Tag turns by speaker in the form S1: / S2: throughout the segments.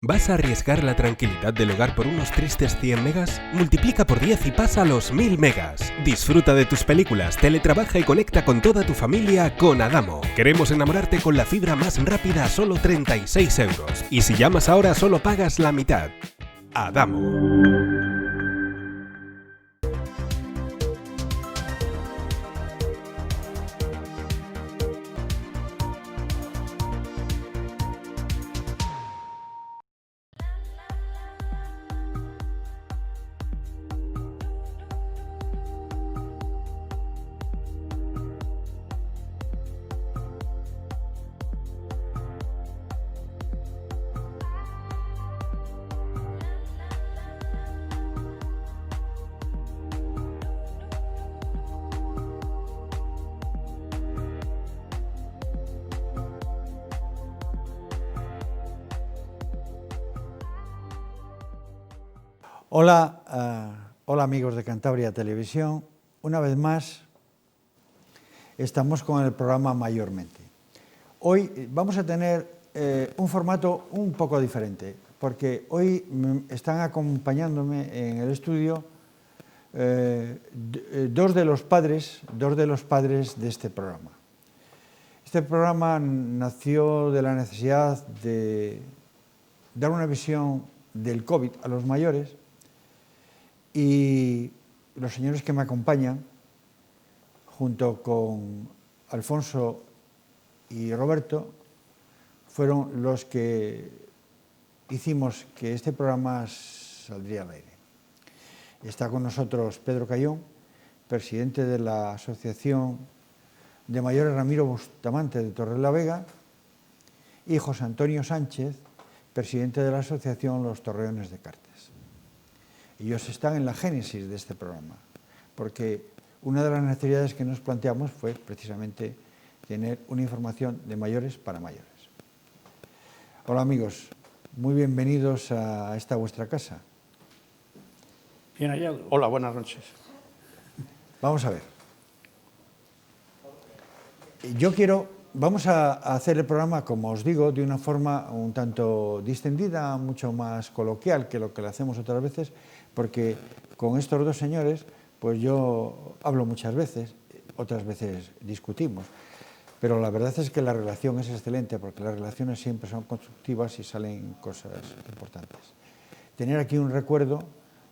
S1: ¿Vas a arriesgar la tranquilidad del hogar por unos tristes 100 megas? Multiplica por 10 y pasa a los 1000 megas. Disfruta de tus películas, teletrabaja y conecta con toda tu familia con Adamo. Queremos enamorarte con la fibra más rápida a solo 36 euros. Y si llamas ahora solo pagas la mitad. Adamo.
S2: Hola amigos de Cantabria Televisión, una vez más estamos con el programa Mayormente. Hoy vamos a tener un formato un poco diferente, porque hoy están acompañándome en el estudio dos de los padres de este programa. Este programa nació de la necesidad de dar una visión del COVID a los mayores. Y los señores que me acompañan, junto con Alfonso y Roberto, fueron los que hicimos que este programa saldría al aire. Está con nosotros Pedro Cayón, presidente de la Asociación de Mayores Ramiro Bustamante de Torrelavega, y José Antonio Sánchez, presidente de la Asociación Los Torreones de Cartes. Ellos están en la génesis de este programa, porque una de las necesidades que nos planteamos fue precisamente tener una información de mayores para mayores. Hola amigos, muy bienvenidos a esta vuestra casa.
S3: Bien hallado. Hola, buenas noches.
S2: Vamos a ver. Vamos a hacer el programa, como os digo, de una forma un tanto distendida, mucho más coloquial que lo que lo hacemos otras veces, porque con estos dos señores, pues yo hablo muchas veces, otras veces discutimos, pero la verdad es que la relación es excelente, porque las relaciones siempre son constructivas y salen cosas importantes. Tener aquí un recuerdo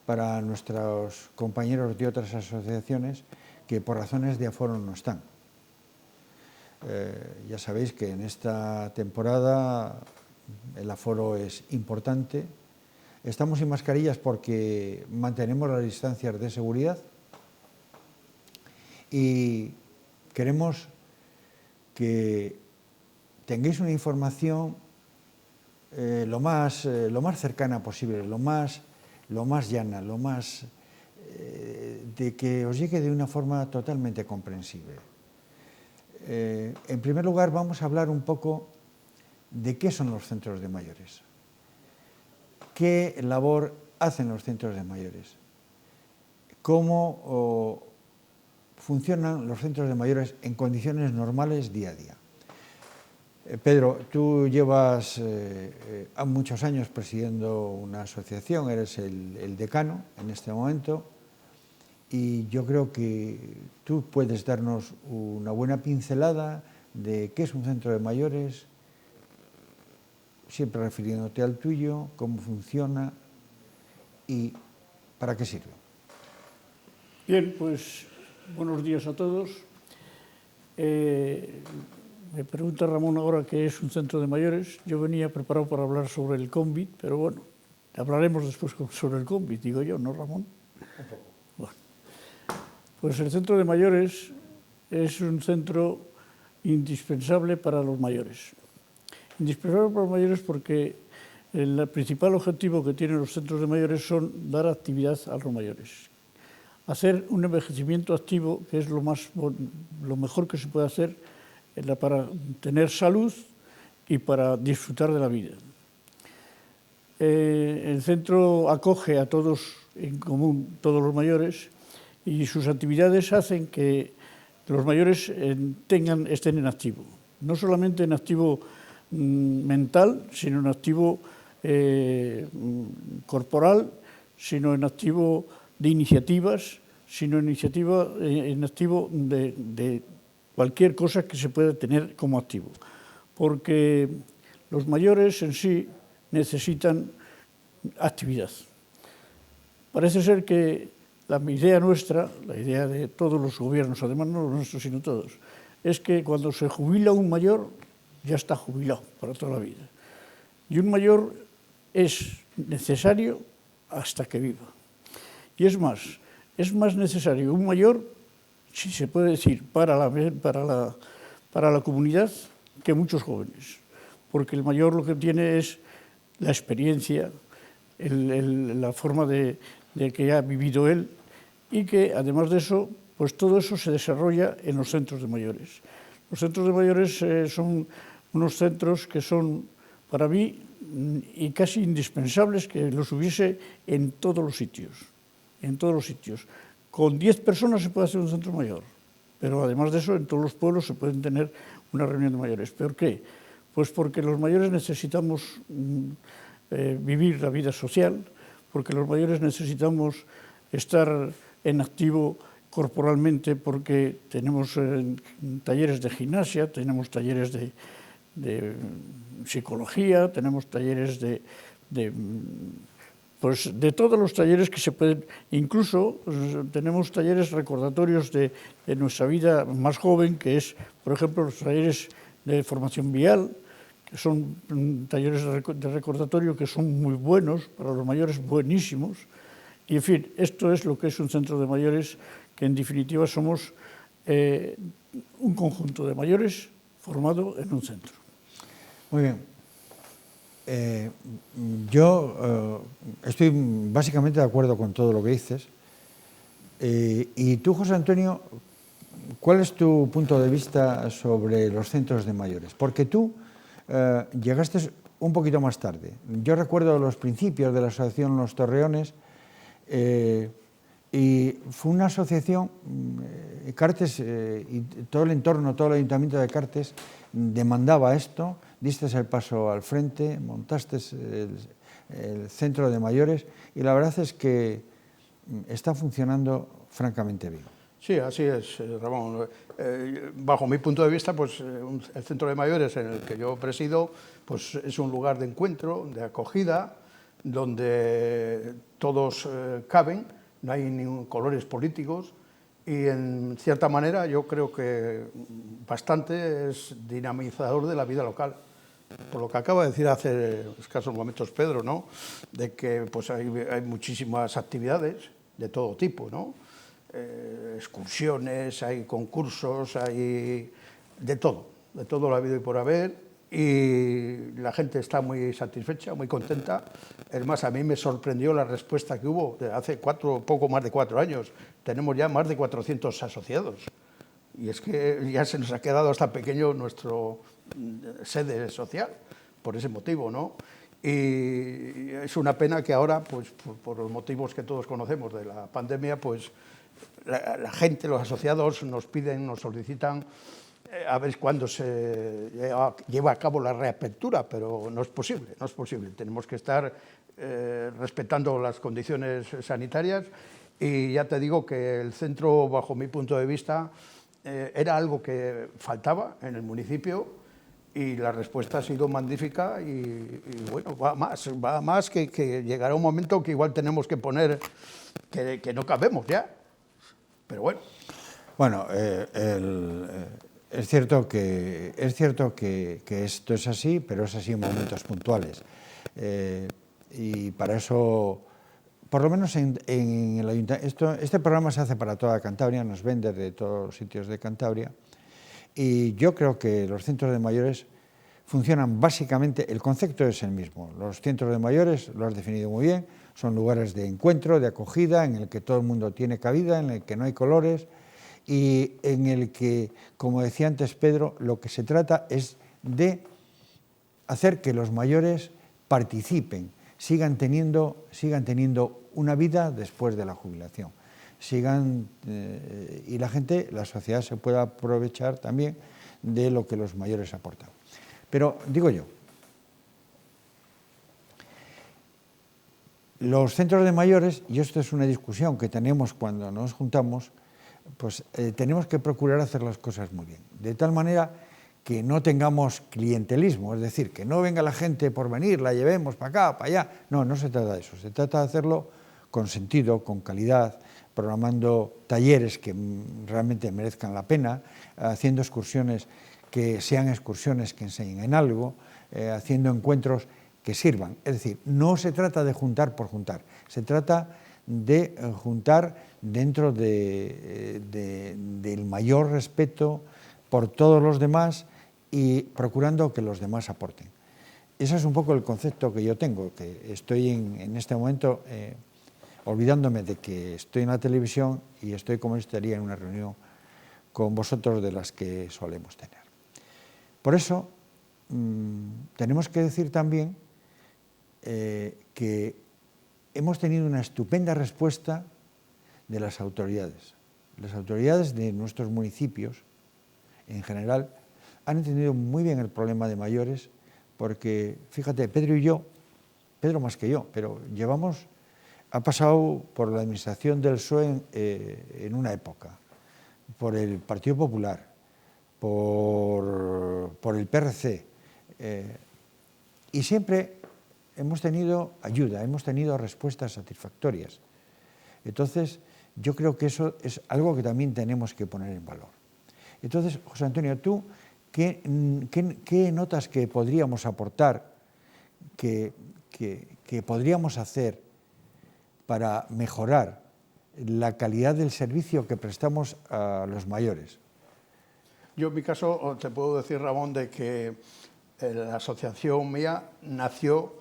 S2: para nuestros compañeros de otras asociaciones que por razones de aforo no están. Ya sabéis que en esta temporada el aforo es importante. Estamos sin mascarillas porque mantenemos las distancias de seguridad y queremos que tengáis una información lo más cercana posible, lo más llana, de que os llegue de una forma totalmente comprensible. En primer lugar, vamos a hablar un poco de qué son los centros de mayores, qué labor hacen los centros de mayores, cómo funcionan los centros de mayores en condiciones normales día a día. Pedro, tú llevas muchos años presidiendo una asociación, eres el decano en este momento, y yo creo que tú puedes darnos una buena pincelada de qué es un centro de mayores, siempre refiriéndote al tuyo, cómo funciona y para qué sirve.
S3: Bien, pues buenos días a todos. Me pregunta Ramón ahora qué es un centro de mayores. Yo venía preparado para hablar sobre el COVID, pero bueno, hablaremos después sobre el COVID, digo yo, ¿no, Ramón?
S2: Un poco.
S3: Bueno, pues el centro de mayores es un centro indispensable para los mayores. Indispensable para los mayores porque el principal objetivo que tienen los centros de mayores son dar actividad a los mayores. Hacer un envejecimiento activo, que es lo mejor que se puede hacer para tener salud y para disfrutar de la vida. El centro acoge a todos en común, todos los mayores, y sus actividades hacen que los mayores estén en activo. No solamente en activo mental, sino en activo corporal, sino en activo de iniciativas, sino en activo de cualquier cosa que se pueda tener como activo. Porque los mayores en sí necesitan actividad. Parece ser que la idea nuestra, la idea de todos los gobiernos, además no los nuestros sino todos, es que cuando se jubila un mayor, ya está jubilado para toda la vida. Y un mayor es necesario hasta que viva. Y es más necesario un mayor, si se puede decir, para la comunidad, que muchos jóvenes. Porque el mayor lo que tiene es la experiencia, la forma de que ha vivido él, y que además de eso, pues todo eso se desarrolla en los centros de mayores. Los centros de mayores son unos centros que son, para mí, y casi indispensables que los hubiese en todos los sitios. En todos los sitios. Con 10 personas se puede hacer un centro mayor, pero además de eso, en todos los pueblos se pueden tener una reunión de mayores. ¿Por qué? Pues porque los mayores necesitamos vivir la vida social, porque los mayores necesitamos estar en activo corporalmente, porque tenemos talleres de gimnasia, tenemos talleres de psicología, tenemos talleres de todos los talleres que se pueden, incluso tenemos talleres recordatorios de nuestra vida más joven, que es, por ejemplo, los talleres de formación vial, que son talleres de recordatorio que son muy buenos, para los mayores buenísimos. Y, en fin, esto es lo que es un centro de mayores, que en definitiva somos un conjunto de mayores formado en un centro.
S2: Muy bien. Yo estoy básicamente de acuerdo con todo lo que dices. Y tú, José Antonio, ¿cuál es tu punto de vista sobre los centros de mayores? Porque tú llegaste un poquito más tarde. Yo recuerdo los principios de la asociación Los Torreones, y fue una asociación, Cartes y todo el entorno, todo el ayuntamiento de Cartes demandaba esto, diste el paso al frente, montaste el centro de mayores y la verdad es que está funcionando francamente bien.
S4: Sí, así es, Ramón. Bajo mi punto de vista, pues el centro de mayores en el que yo presido, pues es un lugar de encuentro, de acogida, donde todos caben, no hay ni colores políticos y en cierta manera yo creo que bastante es dinamizador de la vida local. Por lo que acaba de decir hace escasos momentos Pedro, ¿no? De que pues hay muchísimas actividades de todo tipo, ¿no? Excursiones, hay concursos, hay de todo lo habido y por haber, y la gente está muy satisfecha, muy contenta. Es más, a mí me sorprendió la respuesta que hubo de hace poco más de 4 años. Tenemos ya más de 400 asociados. Y es que ya se nos ha quedado hasta pequeño nuestro sede social, por ese motivo, ¿no? Y es una pena que ahora, pues por los motivos que todos conocemos de la pandemia, pues la gente, los asociados nos piden, nos solicitan a ver cuándo se lleva a cabo la reapertura, pero no es posible, no es posible. Tenemos que estar respetando las condiciones sanitarias y ya te digo que el centro, bajo mi punto de vista, era algo que faltaba en el municipio y la respuesta ha sido magnífica y bueno, va más que llegará un momento que igual tenemos que poner que no cabemos ya, pero bueno.
S2: Bueno, es cierto que esto es así, pero es así en momentos puntuales. Y para eso, por lo menos en el ayuntamiento, este programa se hace para toda Cantabria, nos ven desde todos los sitios de Cantabria, y yo creo que los centros de mayores funcionan básicamente, el concepto es el mismo. Los centros de mayores, lo has definido muy bien, son lugares de encuentro, de acogida, en el que todo el mundo tiene cabida, en el que no hay colores, y en el que, como decía antes Pedro, lo que se trata es de hacer que los mayores participen, sigan teniendo una vida después de la jubilación, y la gente, la sociedad se pueda aprovechar también de lo que los mayores aportan. Pero digo yo, Los centros de mayores, y esto es una discusión que tenemos cuando nos juntamos, pues tenemos que procurar hacer las cosas muy bien, de tal manera que no tengamos clientelismo, es decir, que no venga la gente por venir, la llevemos para acá, para allá. No, no se trata de eso, se trata de hacerlo con sentido, con calidad, programando talleres que realmente merezcan la pena, haciendo excursiones que sean excursiones que enseñen en algo, haciendo encuentros que sirvan. Es decir, no se trata de juntar por juntar, se trata de juntar dentro del mayor respeto por todos los demás y procurando que los demás aporten. Ese es un poco el concepto que yo tengo, que estoy en este momento olvidándome de que estoy en la televisión y estoy como si estaría en una reunión con vosotros de las que solemos tener. Por eso, tenemos que decir también que hemos tenido una estupenda respuesta de las autoridades. Las autoridades de nuestros municipios, en general, han entendido muy bien el problema de mayores, porque, fíjate, Pedro y yo, Pedro más que yo, pero ha pasado por la administración del PSOE en una época, por el Partido Popular, por el PRC, y siempre hemos tenido ayuda, hemos tenido respuestas satisfactorias. Entonces, yo creo que eso es algo que también tenemos que poner en valor. Entonces, José Antonio, ¿tú qué notas que podríamos aportar, que podríamos hacer para mejorar la calidad del servicio que prestamos a los mayores?
S4: Yo en mi caso te puedo decir, Ramón, de que la asociación mía nació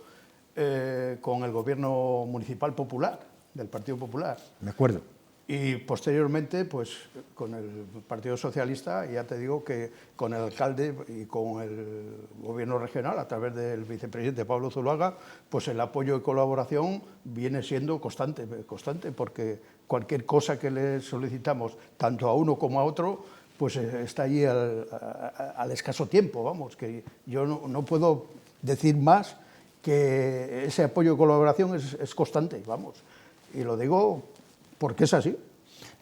S4: con el gobierno municipal popular, del Partido Popular.
S2: Me acuerdo.
S4: Y posteriormente, pues con el Partido Socialista, ya te digo que con el alcalde y con el gobierno regional, a través del vicepresidente Pablo Zuluaga, pues el apoyo y colaboración viene siendo constante, porque cualquier cosa que le solicitamos, tanto a uno como a otro, pues está allí al escaso tiempo, vamos, que yo no puedo decir más que ese apoyo y colaboración es constante, vamos, y lo digo porque es así.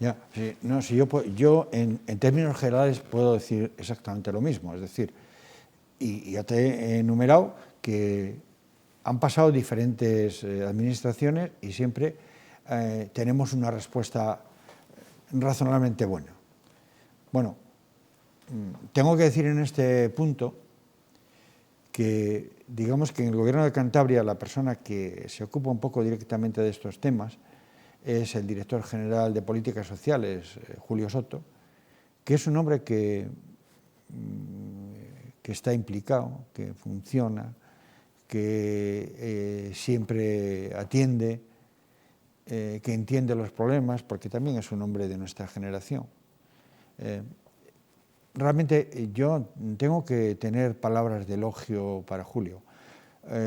S2: Ya, sí, no, si yo en términos generales puedo decir exactamente lo mismo, es decir, y ya te he enumerado que han pasado diferentes administraciones y siempre tenemos una respuesta razonablemente buena. Bueno, tengo que decir en este punto que, digamos que en el Gobierno de Cantabria la persona que se ocupa un poco directamente de estos temas es el director general de Políticas Sociales, Julio Soto, que es un hombre que está implicado, que funciona, que siempre atiende, que entiende los problemas, porque también es un hombre de nuestra generación. Realmente yo tengo que tener palabras de elogio para Julio.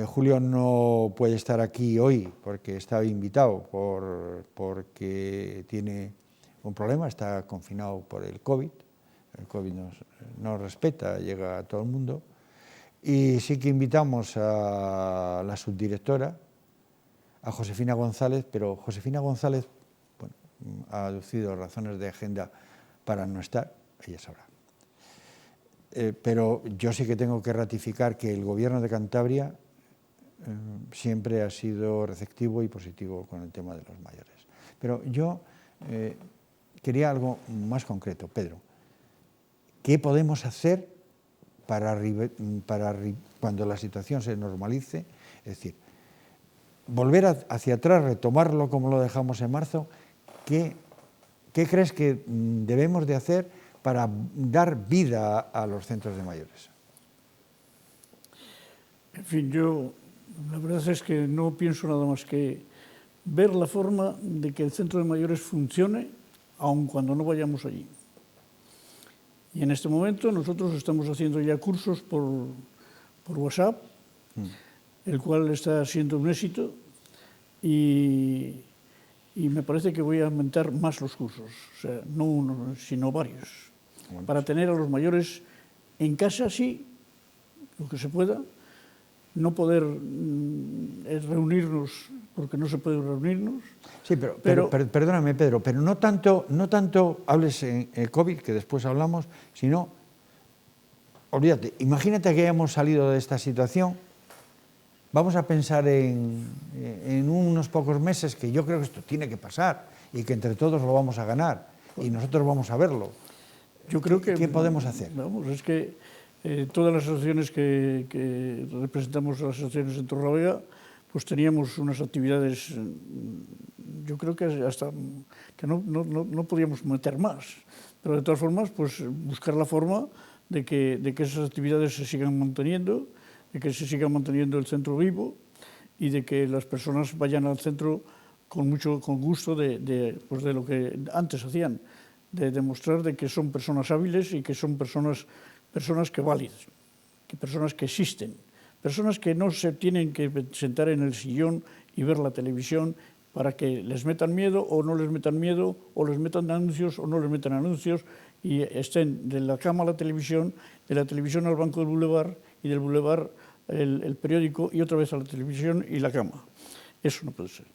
S2: Julio no puede estar aquí hoy porque estaba invitado porque tiene un problema, está confinado por el COVID. El COVID no respeta, llega a todo el mundo. Y sí que invitamos a la subdirectora, a Josefina González, pero Josefina González ha aducido razones de agenda para no estar, ella sabrá. Pero yo sí que tengo que ratificar que el Gobierno de Cantabria siempre ha sido receptivo y positivo con el tema de los mayores. Pero yo quería algo más concreto, Pedro. ¿Qué podemos hacer para cuando la situación se normalice? Es decir, volver hacia atrás, retomarlo como lo dejamos en marzo. ¿Qué crees que debemos de hacer para dar vida a los centros de mayores?
S3: En fin, yo la verdad es que no pienso nada más que ver la forma de que el centro de mayores funcione, aun cuando no vayamos allí. Y en este momento nosotros estamos haciendo ya cursos por WhatsApp, el cual está siendo un éxito, y me parece que voy a aumentar más los cursos, o sea, no uno, sino varios, para tener a los mayores en casa, sí, lo que se pueda, no poder reunirnos porque no se puede reunirnos.
S2: Sí, pero perdóname, Pedro, pero no tanto hables en el COVID, que después hablamos, sino, olvídate, imagínate que hayamos salido de esta situación, vamos a pensar en unos pocos meses, que yo creo que esto tiene que pasar y que entre todos lo vamos a ganar y nosotros vamos a verlo.
S3: Yo creo que...
S2: ¿Qué podemos hacer?
S3: Vamos, es que todas las asociaciones que representamos, las asociaciones en Torrelavega, pues teníamos unas actividades, yo creo que hasta que no podíamos meter más, pero de todas formas, pues buscar la forma de que esas actividades se sigan manteniendo, de que se siga manteniendo el centro vivo y de que las personas vayan al centro con gusto de lo que antes hacían, de demostrar de que son personas hábiles y que son personas que válidas, que personas que existen, personas que no se tienen que sentar en el sillón y ver la televisión para que les metan miedo o no les metan miedo, o les metan anuncios o no les metan anuncios, y estén de la cama a la televisión, de la televisión al banco del bulevar, y del bulevar el periódico, y otra vez a la televisión y la cama. Eso no puede ser.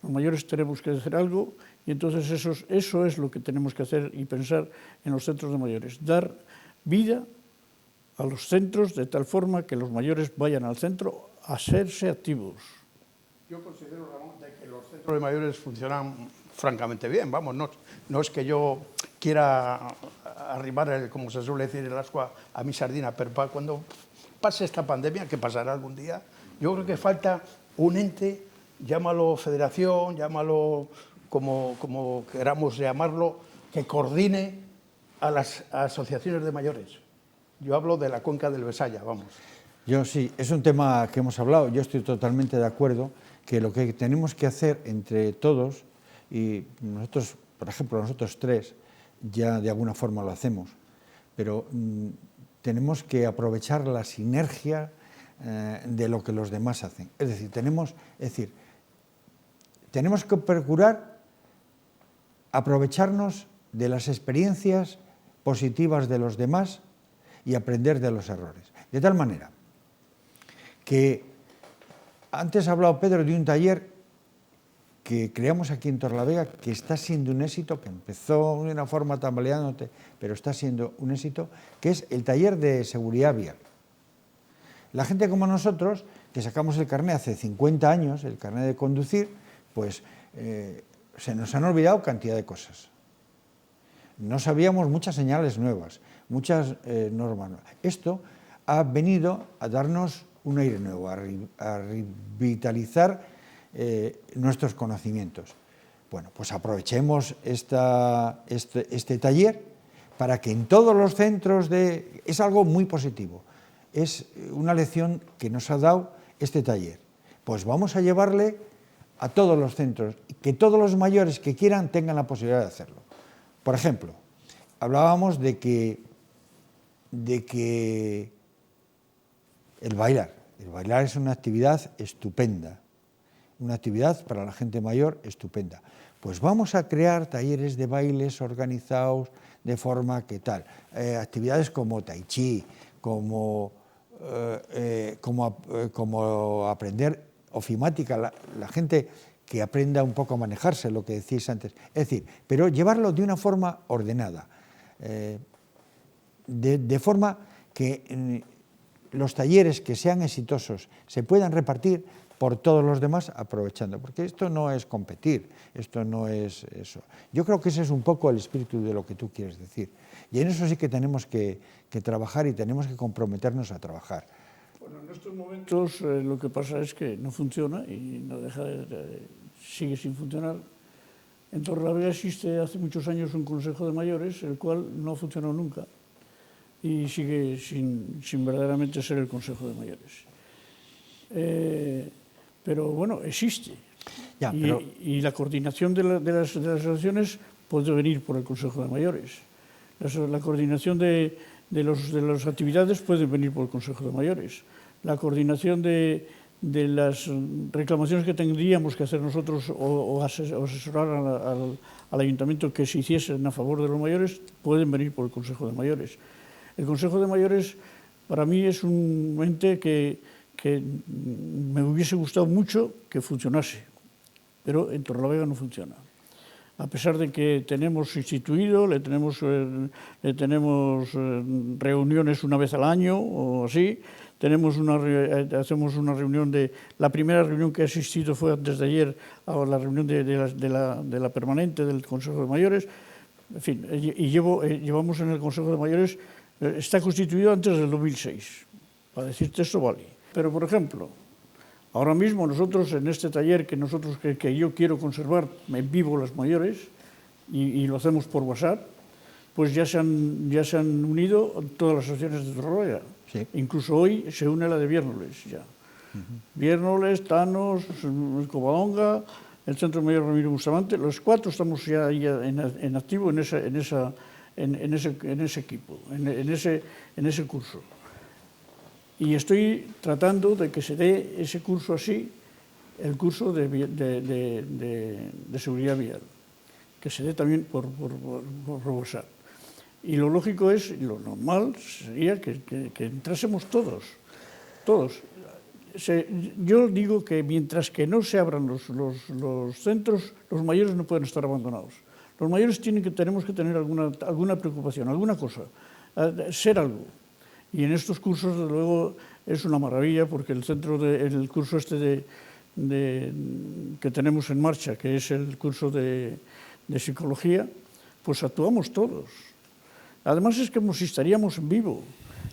S3: Los mayores tenemos que hacer algo, y entonces eso es lo que tenemos que hacer y pensar en los centros de mayores. Dar vida a los centros de tal forma que los mayores vayan al centro a hacerse activos.
S4: Yo considero, Ramón, de que los centros de mayores funcionan francamente bien. Vamos, no es que yo quiera arrimar, como se suele decir, el ascua a mi sardina, pero cuando pase esta pandemia, que pasará algún día, yo creo que falta un ente, llámalo federación, llámalo como queramos llamarlo, que coordine a las asociaciones de mayores. Yo hablo de la cuenca del Besaya, vamos.
S2: Yo sí, es un tema que hemos hablado, yo estoy totalmente de acuerdo que lo que tenemos que hacer entre todos, y nosotros, por ejemplo, nosotros tres, ya de alguna forma lo hacemos, pero tenemos que aprovechar la sinergia de lo que los demás hacen. Es decir, tenemos que procurar aprovecharnos de las experiencias positivas de los demás y aprender de los errores. De tal manera que antes ha hablado Pedro de un taller que creamos aquí en Torrelavega, que está siendo un éxito, que empezó de una forma tambaleándote, pero está siendo un éxito, que es el taller de seguridad vial. La gente como nosotros, que sacamos el carné hace 50 años, el carné de conducir, pues se nos han olvidado cantidad de cosas. No sabíamos muchas señales nuevas, muchas normas nuevas. Esto ha venido a darnos un aire nuevo, a revitalizar nuestros conocimientos. Bueno, pues aprovechemos este taller para que en todos los centros es algo muy positivo. Es una lección que nos ha dado este taller. Pues vamos a llevarle a todos los centros, que todos los mayores que quieran tengan la posibilidad de hacerlo. Por ejemplo, hablábamos de que el bailar es una actividad estupenda, una actividad para la gente mayor estupenda. Pues vamos a crear talleres de bailes organizados de forma que tal, actividades como tai chi, como aprender ofimática, la gente que aprenda un poco a manejarse, lo que decís antes. Es decir, pero llevarlo de una forma ordenada, de forma que los talleres que sean exitosos se puedan repartir por todos los demás, aprovechando, porque esto no es competir, esto no es eso. Yo creo que ese es un poco el espíritu de lo que tú quieres decir, y en eso sí que tenemos que trabajar y tenemos que comprometernos a trabajar.
S3: Bueno, en estos momentos lo que pasa es que no funciona y no sigue sin funcionar. En Torrelavega existe hace muchos años un Consejo de Mayores, el cual no ha funcionado nunca y sigue sin verdaderamente ser el Consejo de Mayores. Pero bueno, existe. Ya, y la coordinación de las asociaciones puede venir por el Consejo de Mayores. La coordinación de las actividades puede venir por el Consejo de Mayores. La coordinación de las reclamaciones que tendríamos que hacer nosotros o asesorar al ayuntamiento que se hiciesen a favor de los mayores pueden venir por el Consejo de Mayores. El Consejo de Mayores para mí es un ente que que me hubiese gustado mucho que funcionase, pero en Torrelavega no funciona. A pesar de que tenemos instituido, le tenemos reuniones una vez al año o así, hacemos una reunión la primera reunión que he asistido fue antes de ayer a la reunión de la permanente del Consejo de Mayores, en fin, y llevamos en el Consejo de Mayores, está constituido antes del 2006, para decirte esto vale. Pero, por ejemplo, ahora mismo nosotros en este taller que yo quiero conservar en vivo las mayores y lo hacemos por WhatsApp, pues ya se han unido todas las asociaciones de Torrelavega.
S2: Sí.
S3: Incluso hoy se une la de Viernoles ya. Viernoles, Tanos, Covadonga, el Centro Mayor Ramiro Bustamante, los 4 estamos ya en activo en ese equipo, en ese curso. Y estoy tratando de que se dé ese curso así, el curso de seguridad vial, que se dé también por WhatsApp. Y lo lógico lo normal sería que entrásemos todos. Yo digo que mientras que no se abran los centros, los mayores no pueden estar abandonados. Los mayores tenemos que tener alguna preocupación, alguna cosa, ser algo. Y en estos cursos, desde luego, es una maravilla porque el curso que tenemos en marcha, que es el curso de psicología, pues actuamos todos. Además es que estaríamos en vivo,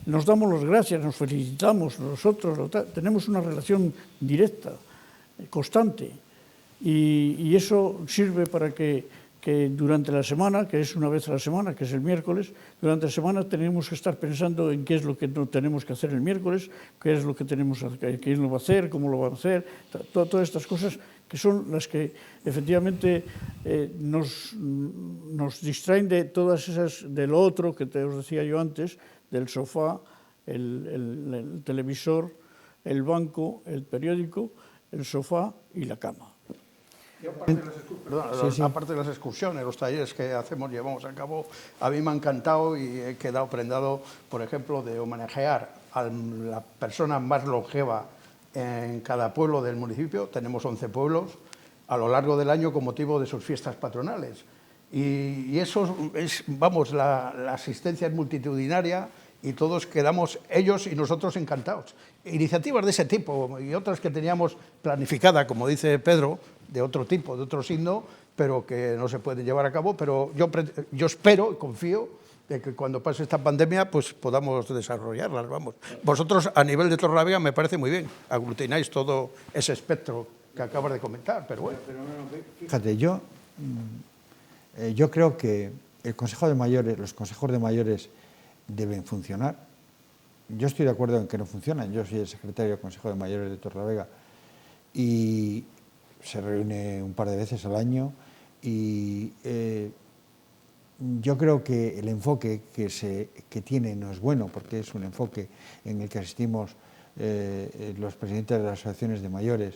S3: nos damos las gracias, nos felicitamos nosotros, tenemos una relación directa, constante, y eso sirve para que durante la semana, que es una vez a la semana, que es el miércoles, durante la semana tenemos que estar pensando en qué es lo que no tenemos que hacer el miércoles, qué es lo que quién lo va a hacer, cómo lo va a hacer, todas estas cosas que son las que efectivamente nos distraen de todas esas, de lo otro que os decía yo antes, del sofá, el televisor, el banco, el periódico, el sofá y la cama.
S4: Aparte de las excursiones, los talleres que llevamos a cabo, a mí me ha encantado y he quedado prendado, por ejemplo, de homenajear a la persona más longeva en cada pueblo del municipio. Tenemos 11 pueblos a lo largo del año con motivo de sus fiestas patronales. Y eso es, vamos, la asistencia es multitudinaria y todos quedamos, ellos y nosotros, encantados. Iniciativas de ese tipo y otras que teníamos planificada, como dice Pedro, de otro tipo, de otro signo, pero que no se pueden llevar a cabo. Pero yo espero y confío de que cuando pase esta pandemia pues podamos desarrollarlas, vamos. Vosotros, a nivel de Torrelavega, me parece muy bien, aglutináis todo ese espectro que acabas de comentar, pero bueno.
S2: Fíjate, yo creo que los consejos de mayores deben funcionar. Yo estoy de acuerdo en que no funcionan. Yo soy el secretario del Consejo de Mayores de Torrelavega y se reúne un par de veces al año y yo creo que el enfoque que tiene no es bueno, porque es un enfoque en el que asistimos los presidentes de las asociaciones de mayores,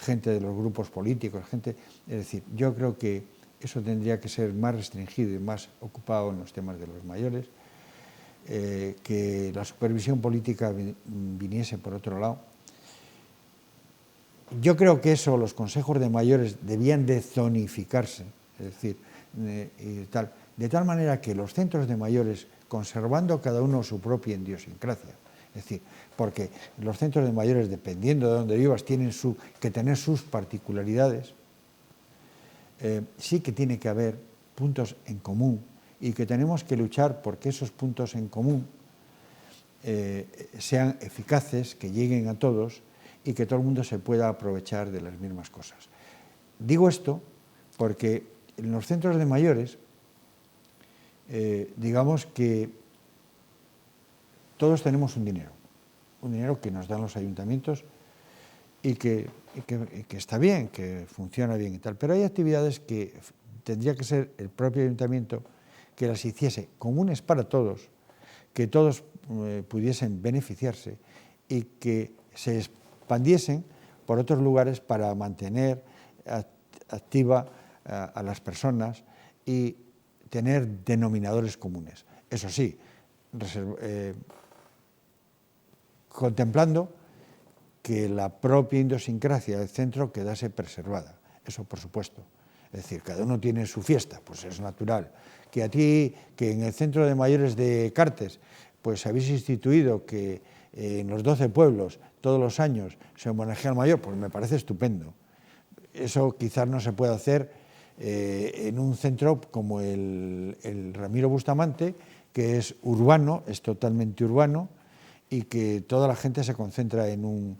S2: gente de los grupos políticos, es decir, yo creo que eso tendría que ser más restringido y más ocupado en los temas de los mayores, que la supervisión política viniese por otro lado. Yo creo que los consejos de mayores debían de zonificarse, es decir, de tal manera que los centros de mayores, conservando cada uno su propia idiosincrasia, es decir, porque los centros de mayores, dependiendo de dónde vivas, tienen que tener sus particularidades, sí que tiene que haber puntos en común y que tenemos que luchar porque esos puntos en común sean eficaces, que lleguen a todos y que todo el mundo se pueda aprovechar de las mismas cosas. Digo esto porque en los centros de mayores, digamos que todos tenemos un dinero que nos dan los ayuntamientos y que está bien, que funciona bien y tal, pero hay actividades que tendría que ser el propio ayuntamiento que las hiciese comunes para todos, que todos pudiesen beneficiarse y que se expandiesen por otros lugares para mantener activa a las personas y tener denominadores comunes. Eso sí, contemplando que la propia idiosincrasia del centro quedase preservada, eso por supuesto. Es decir, cada uno tiene su fiesta, pues es natural. Que a ti, que en el Centro de Mayores de Cartes, pues habéis instituido que en los 12 pueblos todos los años se homenajea al mayor, pues me parece estupendo. Eso quizás no se puede hacer en un centro como el Ramiro Bustamante, que es urbano, es totalmente urbano, y que toda la gente se concentra en un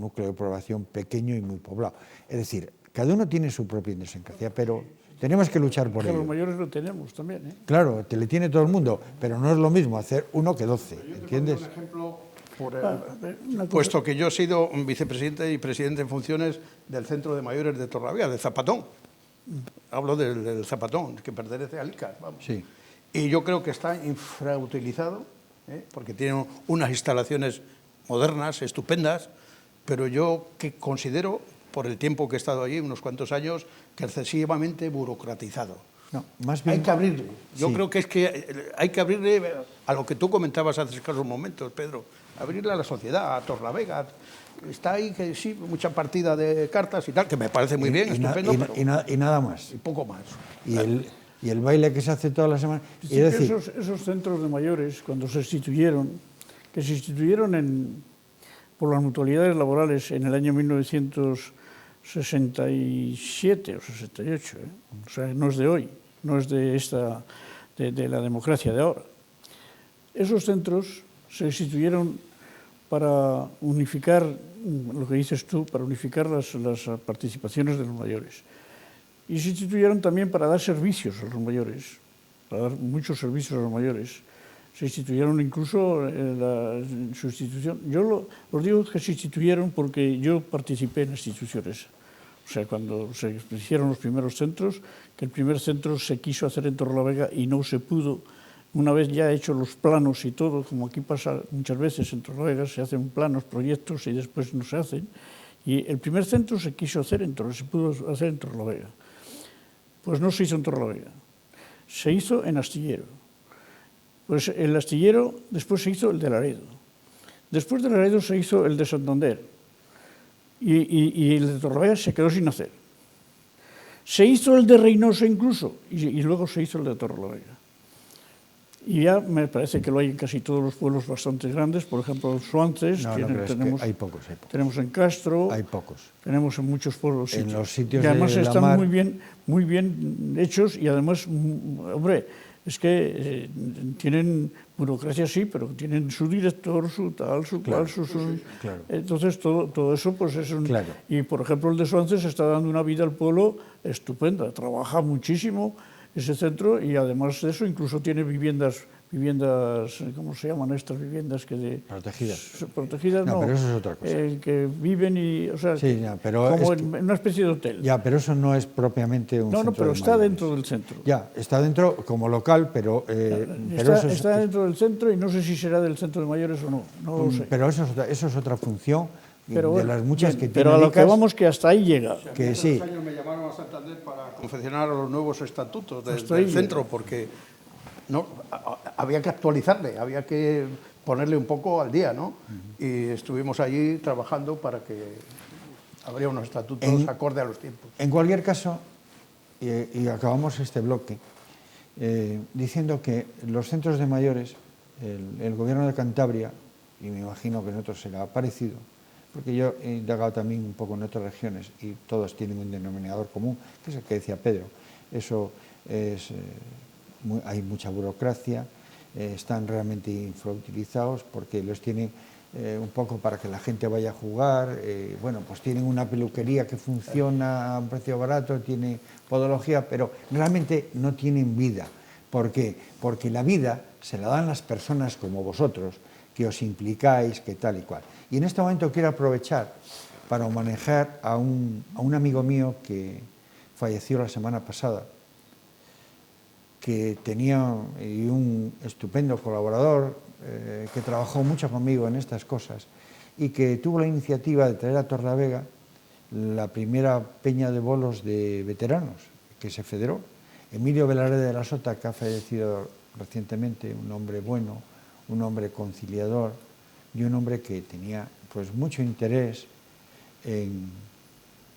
S2: núcleo de población pequeño y muy poblado. Es decir, cada uno tiene su propia idiosincrasia, pero tenemos que luchar por ello.
S3: Los mayores lo tenemos también, ¿eh?
S2: Claro, te le tiene todo el mundo, pero no es lo mismo hacer uno que 12, ¿entiendes?
S4: Un ejemplo,
S3: Una cosa-
S4: puesto que yo he sido vicepresidente y presidente en funciones del Centro de Mayores de Torlavega, de Zapatón. Hablo del Zapatón, que pertenece al ICAS, vamos.
S2: Sí.
S4: Y yo creo que está infrautilizado, porque tiene unas instalaciones modernas, estupendas, pero yo que considero, por el tiempo que he estado allí, unos cuantos años, que excesivamente burocratizado.
S2: No, más bien,
S4: Hay que abrirle. Yo
S2: Sí.
S4: creo que es que hay que abrirle a lo que tú comentabas hace escasos momentos, Pedro, abrirle a la sociedad, a Torlavega. Está ahí que sí, mucha partida de cartas y tal, que me parece muy bien, estupendo, pero
S2: y nada más.
S4: y poco más.
S2: Y el baile que se hace toda la semana.
S3: Sí,
S2: Es decir,
S3: esos centros de mayores, cuando se instituyeron, que se instituyeron por las mutualidades laborales en el año 1967 o 68, o sea, no es de hoy, no es de la democracia de ahora. Esos centros se instituyeron para unificar, lo que dices tú, para unificar las participaciones de los mayores. Y se instituyeron también para dar servicios a los mayores, para dar muchos servicios a los mayores. Se instituyeron incluso en su institución. Yo os digo que se instituyeron porque yo participé en las instituciones. O sea, cuando se hicieron los primeros centros, que el primer centro se quiso hacer en Torlavega y no se pudo. Una vez ya hechos los planos y todo, como aquí pasa muchas veces en Torlavega, se hacen planos, proyectos y después no se hacen. Y el primer centro se quiso hacer se pudo hacer en Torlavega. Pues no se hizo en Torlavega, se hizo en Astillero. Pues el Astillero después se hizo el de Laredo. Después de Laredo se hizo el de Santander. Y el de Torlavega se quedó sin hacer. Se hizo el de Reynosa incluso, y luego se hizo el de Torlavega. Y ya me parece que lo hay en casi todos los pueblos bastante grandes, por ejemplo, los Suances,
S2: pero es
S3: tenemos,
S2: que hay pocos.
S3: tenemos en Castro,
S2: Hay pocos.
S3: tenemos en muchos pueblos
S2: En los sitios
S3: que además
S2: de la
S3: están
S2: mar-
S3: muy bien hechos y además, hombre, es que tienen burocracia sí, pero tienen su director, su tal, su cual, su...
S2: claro.
S3: Entonces todo eso pues es un...
S2: Claro.
S3: Y por ejemplo el de Suances está dando una vida al pueblo estupenda, trabaja muchísimo ese centro y además de eso incluso tiene viviendas, ¿cómo se llaman estas viviendas?
S2: Protegidas.
S3: Protegidas
S2: No,
S3: no,
S2: pero eso es otra cosa.
S3: que viven y, o sea,
S2: Sí, ya, pero
S3: como
S2: es que-
S3: en una especie de hotel.
S2: Ya, pero eso no es propiamente un
S3: No,
S2: centro
S3: pero
S2: de
S3: está
S2: mayores.
S3: dentro del centro.
S2: Ya, está dentro como local, pero
S3: Está dentro del centro y no sé si será del centro de mayores o no, no lo sé.
S2: pero eso es otra función
S3: Pero
S2: de
S3: bueno,
S2: las muchas
S3: bien,
S2: que
S3: pero a
S2: tiene
S3: lo que
S2: ICAS,
S3: vamos que hasta ahí llega.
S2: que sí.
S4: Hace años me llamaron a Santander para confeccionar los nuevos estatutos
S3: Hasta ahí
S4: del centro, porque no, había que actualizarle, había que ponerle un poco al día, ¿no? Y estuvimos allí trabajando para que habría unos estatutos acorde a los tiempos.
S2: En cualquier caso, y acabamos este bloque, diciendo que los centros de mayores, el gobierno de Cantabria, y me imagino que en otros será parecido, porque yo he indagado también un poco en otras regiones y todos tienen un denominador común, que es el que decía Pedro. Eso es, hay mucha burocracia, están realmente infrautilizados porque los tienen un poco para que la gente vaya a jugar, bueno, pues tienen una peluquería que funciona a un precio barato, tiene podología, pero realmente no tienen vida. ¿Por qué? Porque la vida se la dan las personas como vosotros, que os implicáis, que tal y cual. Y en este momento quiero aprovechar para homenajear a un amigo mío que falleció la semana pasada, que tenía un estupendo colaborador, que trabajó mucho conmigo en estas cosas y que tuvo la iniciativa de traer a Torlavega la primera peña de bolos de veteranos que se federó. Emilio Velarde de la Sota, que ha fallecido recientemente, un hombre bueno, un hombre conciliador, y un hombre que tenía pues mucho interés en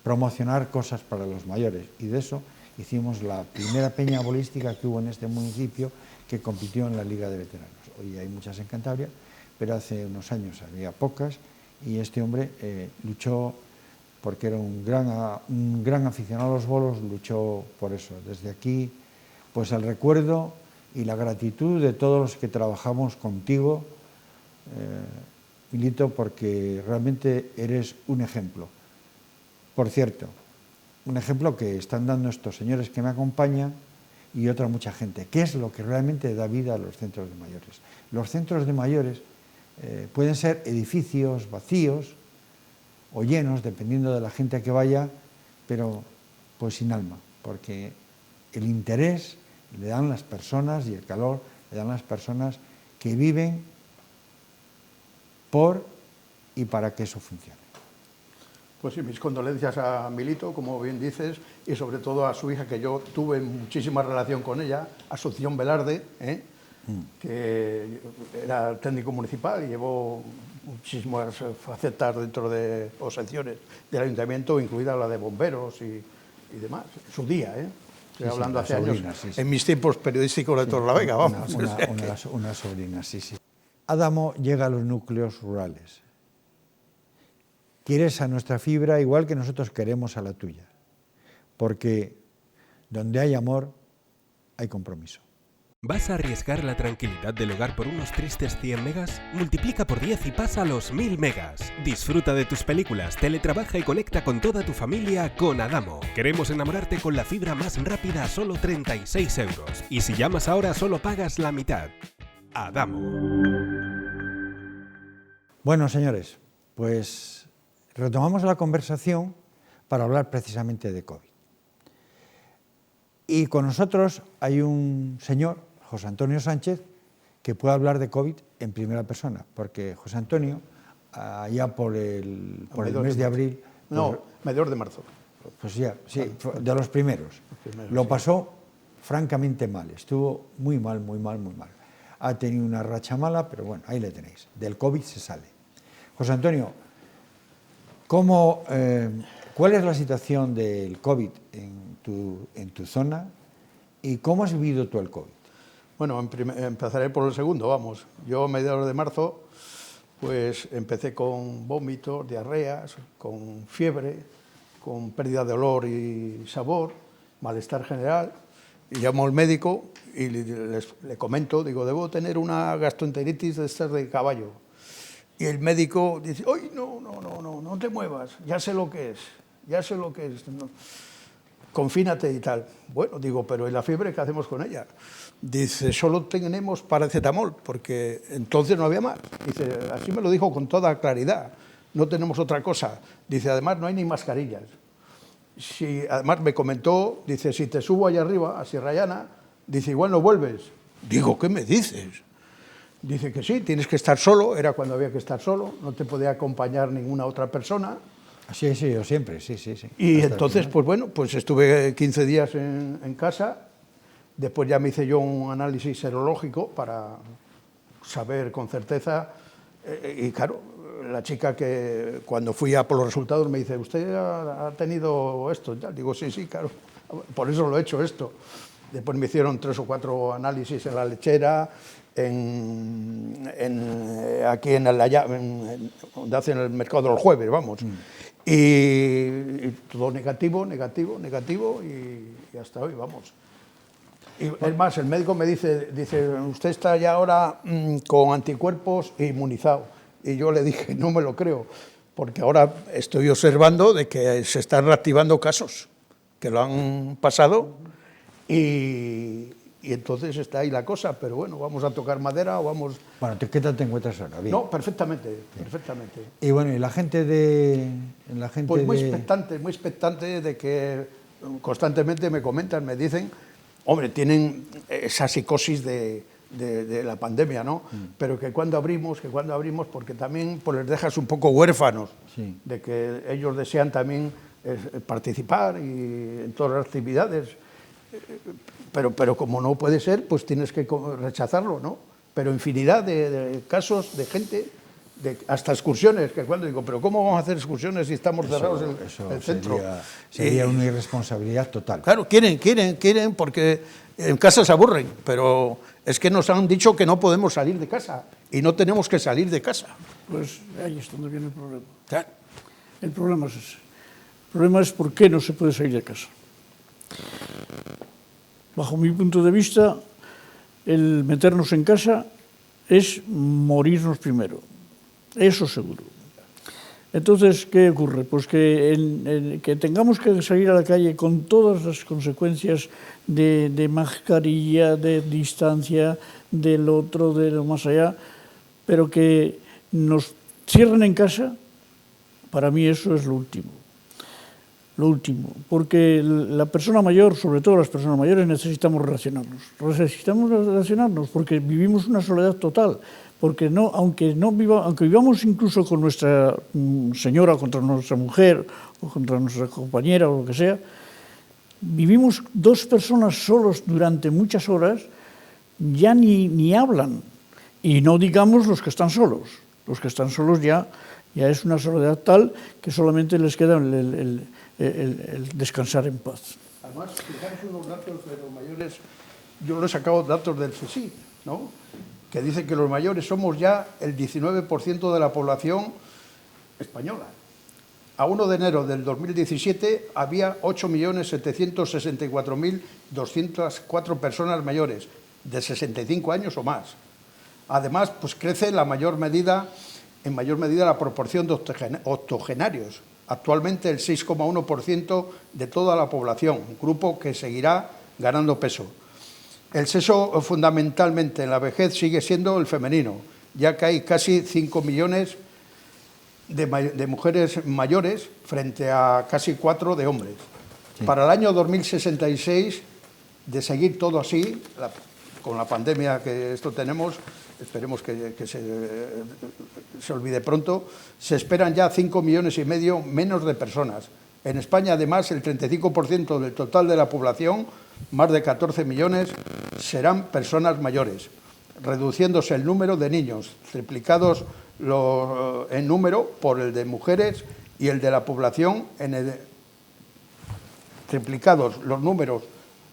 S2: promocionar cosas para los mayores, y de eso hicimos la primera peña bolística que hubo en este municipio, que compitió en la Liga de Veteranos. Hoy hay muchas en Cantabria, pero hace unos años había pocas, y este hombre luchó, porque era un gran aficionado a los bolos, luchó por eso. Desde aquí, pues el recuerdo y la gratitud de todos los que trabajamos contigo, Milito, porque realmente eres un ejemplo. Por cierto, un ejemplo que están dando estos señores que me acompañan y otra mucha gente. ¿Qué es lo que realmente da vida a los centros de mayores? Los centros de mayores pueden ser edificios vacíos o llenos, dependiendo de la gente que vaya, pero pues sin alma, porque el interés le dan las personas y el calor le dan las personas que viven por y para que eso funcione.
S4: Pues sí, mis condolencias a Milito, como bien dices, y sobre todo a su hija, que yo tuve muchísima relación con ella, Asunción Velarde, que era técnico municipal y llevó muchísimas facetas dentro de o secciones del ayuntamiento, incluida la de bomberos y demás. Su día, estoy hablando hace
S2: sobrina,
S4: años,
S2: sí, sí.
S4: en mis tiempos periodísticos de Torrelavega, vamos.
S2: Una sobrina, sí, sí. Adamo llega a los núcleos rurales. Quieres a nuestra fibra igual que nosotros queremos a la tuya, porque donde hay amor, hay compromiso.
S1: ¿Vas a arriesgar la tranquilidad del hogar por unos tristes 100 megas? Multiplica por 10 y pasa a los 1000 megas. Disfruta de tus películas, teletrabaja y conecta con toda tu familia con Adamo. Queremos enamorarte con la fibra más rápida a solo 36 euros. Y si llamas ahora solo pagas la mitad. Adamo.
S2: Bueno, señores, pues retomamos la conversación para hablar precisamente de COVID. Y con nosotros hay un señor, José Antonio Sánchez, que puede hablar de COVID en primera persona, porque José Antonio, allá por el mes de abril...
S4: No, mediados de marzo.
S2: Pues ya, sí, de los primeros. Lo pasó francamente mal, estuvo muy mal, muy mal, muy mal. Ha tenido una racha mala, pero bueno, ahí le tenéis. Del COVID se sale. José Antonio, ¿cuál es la situación del COVID en tu zona y cómo has vivido tú el COVID?
S4: Bueno, empezaré por el segundo, vamos. Yo a mediados de marzo, pues empecé con vómitos, diarreas, con fiebre, con pérdida de olor y sabor, malestar general. Y llamo al médico y le comento, digo, debo tener una gastroenteritis de estas de caballo. Y el médico dice, ¡ay, no te muevas! Ya sé lo que es. No. Confínate y tal. Bueno, digo, pero ¿y la fiebre qué hacemos con ella? Dice, solo tenemos paracetamol, porque entonces no había más. Dice, así me lo dijo con toda claridad, no tenemos otra cosa. Dice, además no hay ni mascarillas. Además me comentó, dice, si te subo allá arriba, a Sierra Llana, dice, igual no vuelves. Digo, ¿qué me dices? Dice que sí, tienes que estar solo, era cuando había que estar solo, no te podía acompañar ninguna otra persona.
S2: Sí, yo siempre, sí.
S4: Y entonces, pues bueno, pues estuve 15 días en casa, después ya me hice yo un análisis serológico para saber con certeza, y claro, la chica que cuando fui a por los resultados me dice, ¿usted ha tenido esto? Ya digo, sí, claro, por eso lo he hecho esto. Después me hicieron 3 o 4 análisis en la lechera, aquí donde hacen el mercado de los jueves, vamos. Y todo negativo, y hasta hoy, vamos. Y es más, el médico me dice, usted está ya ahora con anticuerpos e inmunizado. Y yo le dije, no me lo creo, porque ahora estoy observando de que se están reactivando casos que lo han pasado y entonces está ahí la cosa, pero bueno, vamos a tocar madera o vamos...
S2: Bueno, ¿qué tal te encuentras ahora? Bien.
S4: No, perfectamente.
S2: Y bueno, ¿y la gente de...?
S4: Pues muy expectante de que constantemente me comentan, me dicen, hombre, tienen esa psicosis de la pandemia, ¿no? Pero que cuando abrimos, porque también pues, les dejas un poco huérfanos,
S2: sí,
S4: de que ellos desean también participar y en todas las actividades, pero como no puede ser, pues tienes que rechazarlo, ¿no? Pero infinidad de casos de gente hasta excursiones, que cuando digo, pero ¿cómo vamos a hacer excursiones si estamos cerrados el centro?
S2: Sería una irresponsabilidad total.
S4: Claro, quieren, porque en casa se aburren, pero es que nos han dicho que no podemos salir de casa y no tenemos que salir de casa.
S3: Pues ahí es donde viene el problema.
S4: Claro.
S3: El problema es ese. El problema es por qué no se puede salir de casa. Bajo mi punto de vista, el meternos en casa es morirnos primero. Eso seguro. Entonces, ¿qué ocurre? Pues que tengamos que salir a la calle con todas las consecuencias de mascarilla, de distancia, del otro, de lo más allá, pero que nos cierren en casa, para mí eso es lo último. Lo último, porque la persona mayor, sobre todo las personas mayores, necesitamos relacionarnos. Necesitamos relacionarnos porque vivimos una soledad total. Porque aunque vivamos incluso con nuestra señora, contra nuestra mujer, o contra nuestra compañera, o lo que sea, vivimos dos personas solos durante muchas horas, ya ni hablan. Y no digamos los que están solos. Los que están solos ya es una soledad tal que solamente les queda el descansar en paz.
S4: Además, fijaros unos datos de los mayores, yo lo he sacado datos del CSIC, ¿no?, que dice que los mayores somos ya el 19% de la población española. A 1 de enero del 2017 había 8.764.204 personas mayores, de 65 años o más. Además, pues crece en mayor medida la proporción de octogenarios. Actualmente el 6,1% de toda la población, un grupo que seguirá ganando peso. El sexo fundamentalmente en la vejez sigue siendo el femenino, ya que hay casi 5 millones de mujeres mayores frente a casi 4 de hombres. Sí. Para el año 2066, de seguir todo así, con la pandemia que esto tenemos, esperemos que se olvide pronto, se esperan ya 5,5 millones menos de personas. En España, además, el 35% del total de la población, más de 14 millones, serán personas mayores, reduciéndose el número de niños, triplicados en número por el de mujeres y el de la población, triplicados los números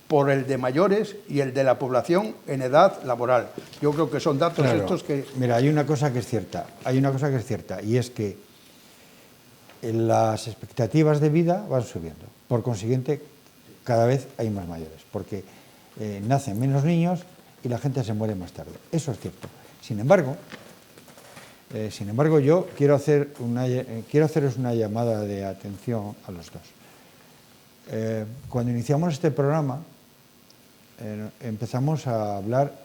S4: por el de mayores y el de la población en edad laboral. Yo creo que son datos estos que...
S2: Mira, hay una cosa que es cierta, y es que las expectativas de vida van subiendo. Por consiguiente, cada vez hay más mayores, porque nacen menos niños y la gente se muere más tarde. Eso es cierto. Sin embargo, yo quiero haceros una llamada de atención a los dos. Cuando iniciamos este programa, empezamos a hablar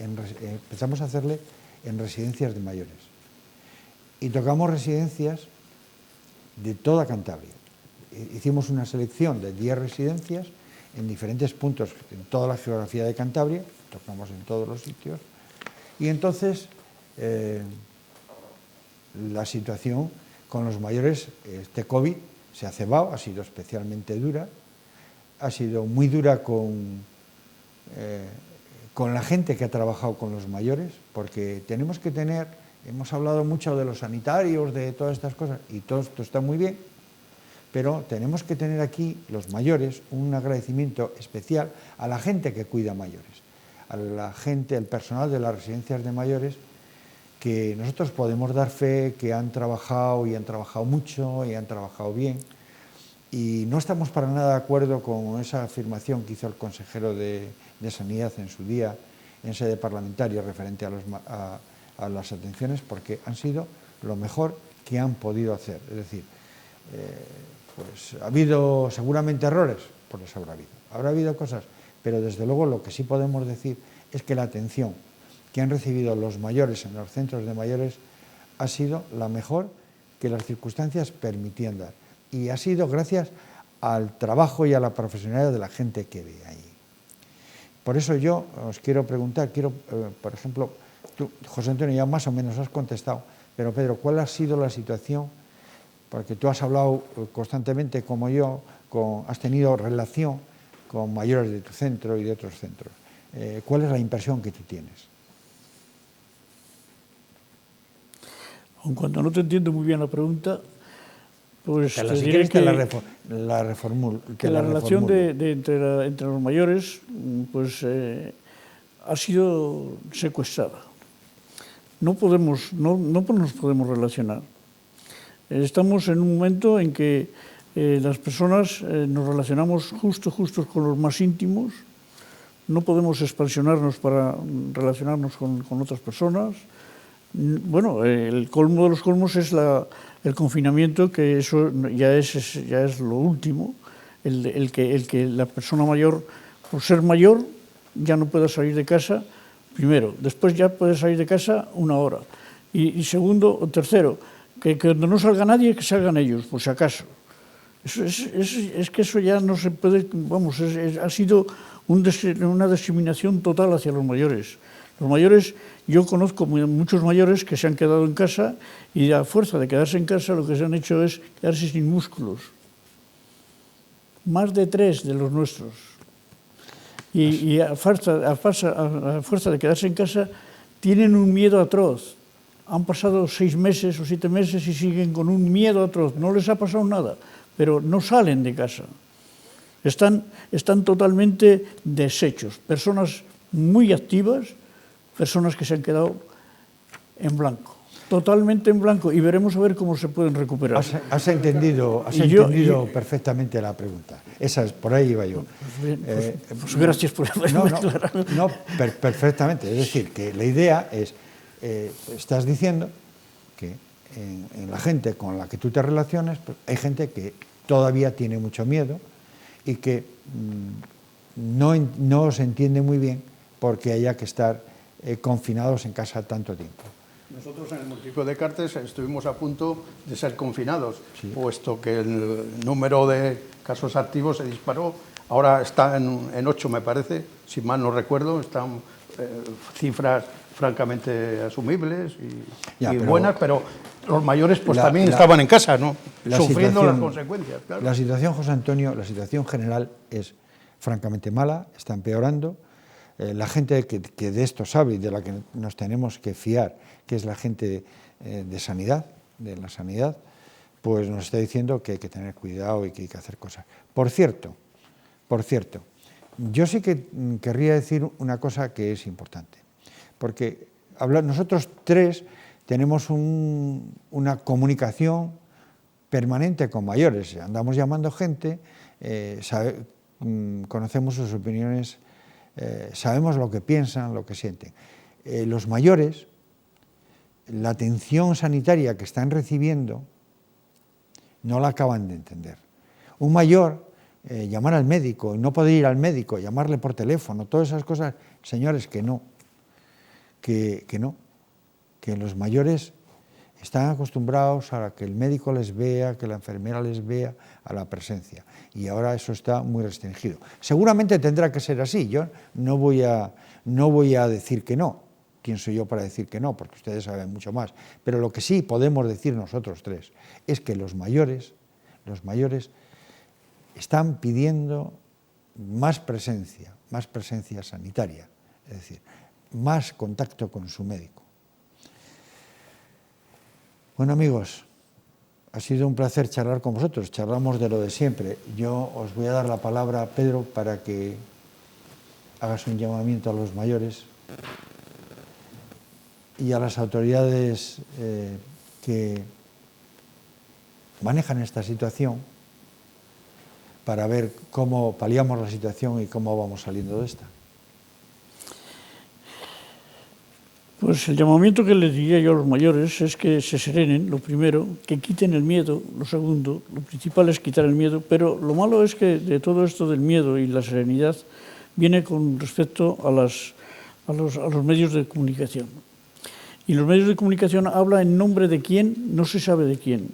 S2: empezamos a hacerle en residencias de mayores. Y tocamos residencias de toda Cantabria. Hicimos una selección de 10 residencias en diferentes puntos, en toda la geografía de Cantabria, tocamos en todos los sitios, y entonces la situación con los mayores, este COVID se ha cebado, ha sido especialmente dura, ha sido muy dura con la gente que ha trabajado con los mayores, porque tenemos que tener, hemos hablado mucho de los sanitarios, de todas estas cosas, y todo esto está muy bien, pero tenemos que tener aquí, los mayores, un agradecimiento especial a la gente que cuida mayores, a la gente, el personal de las residencias de mayores, que nosotros podemos dar fe que han trabajado y han trabajado mucho y han trabajado bien. Y no estamos para nada de acuerdo con esa afirmación que hizo el consejero de Sanidad en su día, en sede parlamentaria, referente a las atenciones, porque han sido lo mejor que han podido hacer. Es decir, pues ha habido seguramente errores, pues los habrá habido cosas, pero desde luego lo que sí podemos decir es que la atención que han recibido los mayores en los centros de mayores ha sido la mejor que las circunstancias permitían dar. Y ha sido gracias al trabajo y a la profesionalidad de la gente que ve ahí. Por eso yo os quiero preguntar, por ejemplo, tú, José Antonio, ya más o menos has contestado, pero Pedro, ¿cuál ha sido la situación? Porque tú has hablado constantemente, como yo, has tenido relación con mayores de tu centro y de otros centros. ¿Cuál es la impresión que tú tienes?
S3: aun cuando no te entiendo muy bien la pregunta, pues
S2: Si
S3: te diré
S2: quieres
S3: la relación entre los mayores pues, ha sido secuestrada. No nos podemos relacionar. Estamos en un momento en que las personas nos relacionamos justos con los más íntimos, no podemos expansionarnos para relacionarnos con otras personas. Bueno, el colmo de los colmos es el confinamiento, que eso ya es lo último, el que la persona mayor, por ser mayor, ya no pueda salir de casa, primero. Después ya puede salir de casa 1 hora. Y segundo o tercero, que cuando no salga nadie, que salgan ellos, por si acaso. Es que eso ya no se puede, vamos, ha sido una discriminación total hacia los mayores. Los mayores, yo conozco muchos mayores que se han quedado en casa y a fuerza de quedarse en casa lo que se han hecho es quedarse sin músculos. Más de 3 de los nuestros. Y a fuerza de quedarse en casa tienen un miedo atroz. Han pasado 6 meses o 7 meses y siguen con un miedo atroz. No les ha pasado nada, pero no salen de casa. Están totalmente deshechos. Personas muy activas, personas que se han quedado en blanco, totalmente en blanco, y veremos a ver cómo se pueden recuperar.
S2: Has entendido perfectamente la pregunta. Por ahí iba yo.
S3: Pues gracias por haberme aclarado.
S2: No, perfectamente. Es decir, que la idea es, estás diciendo que en la gente con la que tú te relacionas, pues, hay gente que todavía tiene mucho miedo y que no se entiende muy bien porque haya que estar confinados en casa tanto tiempo.
S4: Nosotros en el municipio de Cartes estuvimos a punto de ser confinados, sí, puesto que el número de casos activos se disparó. Ahora está en 8, me parece, si mal no recuerdo. Están cifras francamente asumibles y buenas, pero los mayores pues también estaban en casa, ¿no? Sufriendo las consecuencias. Claro.
S2: La situación, José Antonio, la situación general es francamente mala, está empeorando. La gente que de esto sabe y de la que nos tenemos que fiar, que es la gente de sanidad, de la sanidad, pues nos está diciendo que hay que tener cuidado y que hay que hacer cosas. Por cierto, yo sí que querría decir una cosa que es importante, porque nosotros 3 tenemos una comunicación permanente con mayores, andamos llamando gente, conocemos sus opiniones, sabemos lo que piensan, lo que sienten. Los mayores, la atención sanitaria que están recibiendo, no la acaban de entender. Un mayor, llamar al médico, no poder ir al médico, llamarle por teléfono, todas esas cosas, señores, que no, que los mayores están acostumbrados a que el médico les vea, que la enfermera les vea, a la presencia. Y ahora eso está muy restringido. Seguramente tendrá que ser así. Yo no voy a decir que no. ¿Quién soy yo para decir que no? Porque ustedes saben mucho más. Pero lo que sí podemos decir nosotros 3 es que los mayores están pidiendo más presencia sanitaria. Es decir, más contacto con su médico. Bueno, amigos, ha sido un placer charlar con vosotros. Charlamos de lo de siempre. Yo os voy a dar la palabra a Pedro para que hagas un llamamiento a los mayores y a las autoridades que manejan esta situación para ver cómo paliamos la situación y cómo vamos saliendo de esta.
S3: Pues el llamamiento que les diría yo a los mayores es que se serenen, lo primero, que quiten el miedo, lo segundo, lo principal es quitar el miedo, pero lo malo es que de todo esto del miedo y la serenidad viene con respecto a los medios de comunicación. Y los medios de comunicación hablan en nombre de quién, no se sabe de quién,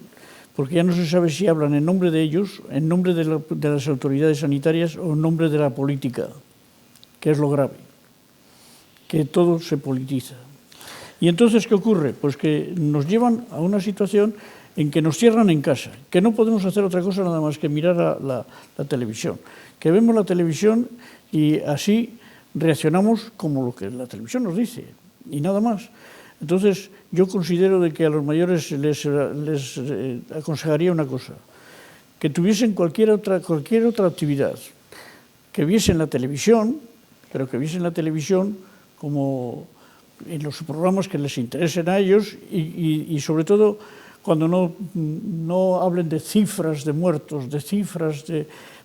S3: porque ya no se sabe si hablan en nombre de ellos, en nombre de las autoridades sanitarias o en nombre de la política, que es lo grave, que todo se politiza. Y entonces, ¿qué ocurre? Pues que nos llevan a una situación en que nos cierran en casa, que no podemos hacer otra cosa nada más que mirar la televisión, que vemos la televisión y así reaccionamos como lo que la televisión nos dice, y nada más. Entonces, yo considero de que a los mayores les aconsejaría una cosa, que tuviesen cualquier otra actividad, que viesen la televisión, pero que viesen la televisión como en los programas que les interesen a ellos y sobre todo cuando no hablen de cifras de muertos, de cifras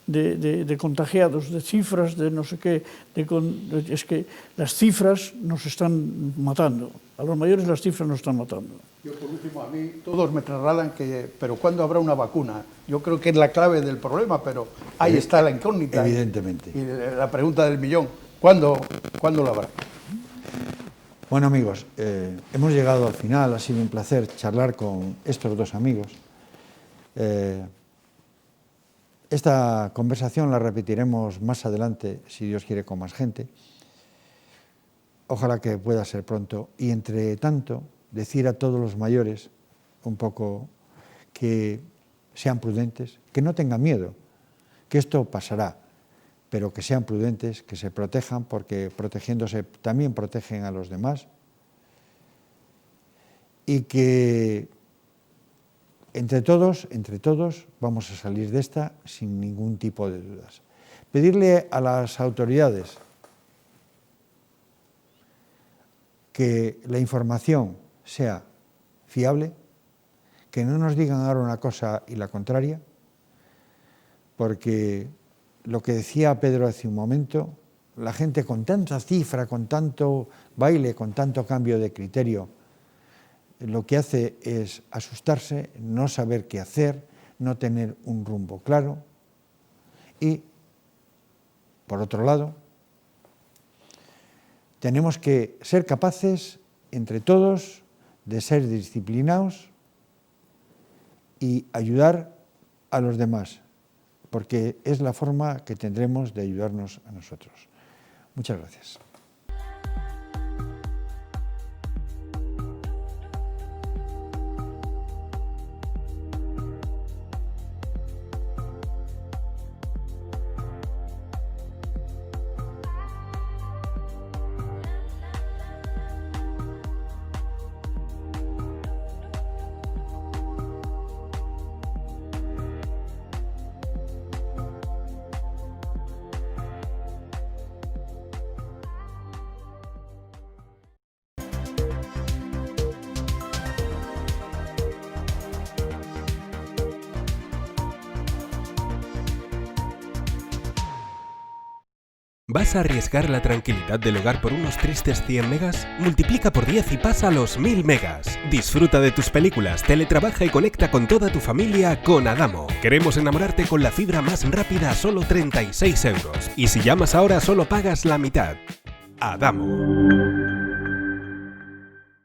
S3: de contagiados, de cifras de no sé qué, es que las cifras nos están matando. A los mayores las cifras nos están matando.
S4: Yo, por último, a mí todos me trasladan que, pero ¿cuándo habrá una vacuna? Yo creo que es la clave del problema, pero ahí está la incógnita.
S2: Evidentemente.
S4: Y la pregunta del millón, ¿cuándo la habrá?
S2: Bueno, amigos, hemos llegado al final, ha sido un placer charlar con estos dos amigos. Esta conversación la repetiremos más adelante, si Dios quiere, con más gente. Ojalá que pueda ser pronto. Y entre tanto, decir a todos los mayores un poco que sean prudentes, que no tengan miedo, que esto pasará, pero que sean prudentes, que se protejan, porque protegiéndose también protegen a los demás, y que entre todos vamos a salir de esta sin ningún tipo de dudas. Pedirle a las autoridades que la información sea fiable, que no nos digan ahora una cosa y la contraria, porque lo que decía Pedro hace un momento, la gente con tanta cifra, con tanto baile, con tanto cambio de criterio, lo que hace es asustarse, no saber qué hacer, no tener un rumbo claro y, por otro lado, tenemos que ser capaces, entre todos, de ser disciplinados y ayudar a los demás, porque es la forma que tendremos de ayudarnos a nosotros. Muchas gracias.
S1: ¿Vas a arriesgar la tranquilidad del hogar por unos tristes 100 megas? Multiplica por 10 y pasa a los 1000 megas. Disfruta de tus películas, teletrabaja y conecta con toda tu familia con Adamo. Queremos enamorarte con la fibra más rápida a solo 36 €. Y si llamas ahora solo pagas la mitad. Adamo.